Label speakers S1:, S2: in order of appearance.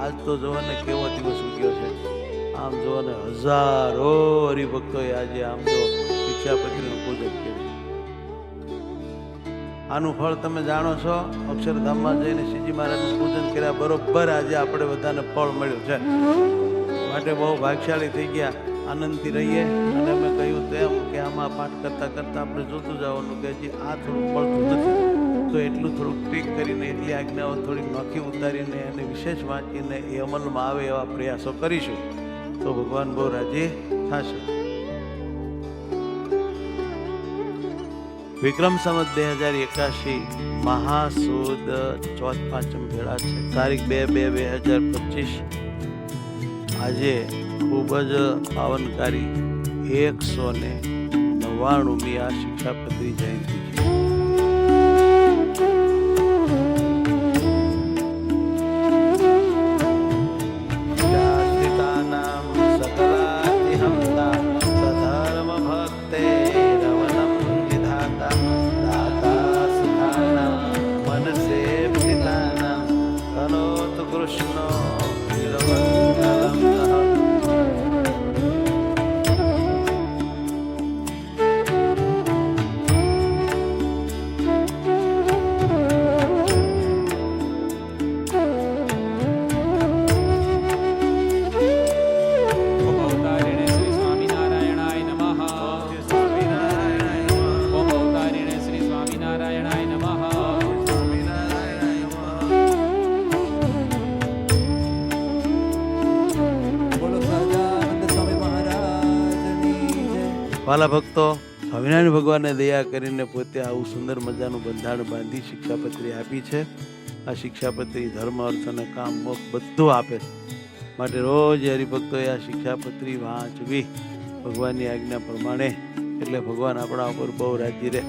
S1: આજ તો જોવો ને કેવો દિવસ ઉગ્યો છે. આમ જોવો ને હજારો હરિભક્તોએ આજે આમ તો શિક્ષાપત્રીનું પૂજન કર્યું. આનું ફળ તમે જાણો છો. અક્ષરધામમાં જઈને શ્રીજી મહારાજનું પૂજન કર્યા બરોબર આજે આપણે બધાને ફળ મળ્યું છે. માટે બહુ ભાગ્યશાળી થઈ ગયા. આનંદથી રહીએ. અને અમે કહ્યું તેમ કે આમાં પાઠ કરતા કરતા આપણે જોતું જવાનું કે હજી આ થોડું મળતું નથી, તો એટલું થોડુંક ટીક કરીને એટલી આજ્ઞાઓ થોડીક નોખી ઉતારીને અને વિશેષ વાંચીને એ અમલમાં આવે એવા પ્રયાસો કરીશું તો ભગવાન બહુ રાજી થશે. વિક્રમ સંવત 2081 મહાસુદ ચોથ પાંચમ ભેળા છે. તારીખ 2/2/2025. આજે ખૂબ જ પાવનકારી 199મી આ શિક્ષાપત્રી જયંતિ છે. વાલા ભક્તો, સ્વામિનારાયણ ભગવાનને દયા કરીને પોતે આવું સુંદર મજાનું બંધારણ બાંધી શિક્ષાપત્રી આપી છે. આ શિક્ષાપત્રી ધર્મ, અર્થ અને કામ, મોક્ષ બધું આપે છે. માટે રોજ હરિભક્તોએ આ શિક્ષાપત્રી વાંચવી ભગવાનની આજ્ઞા પ્રમાણે. એટલે ભગવાન આપણા ઉપર બહુ રાજી રહે.